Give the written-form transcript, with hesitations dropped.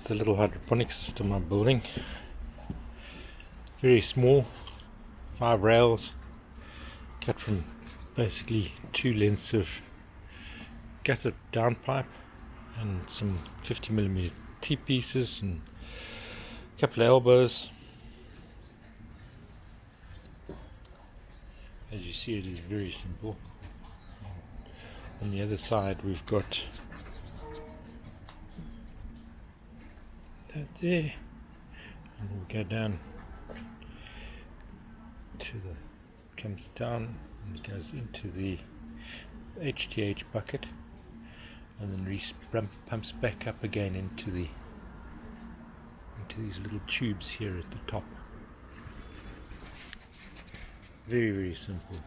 the little hydroponic system I'm building. Very small, 5 rails cut from basically 2 lengths of gutted downpipe and some 50mm T-pieces and a couple of elbows. As you see, it is very simple. On the other side we've got that there, and we'll go down to the, comes down and it goes into the HTH bucket and then pumps back up again into these little tubes here at the top. Very, very simple.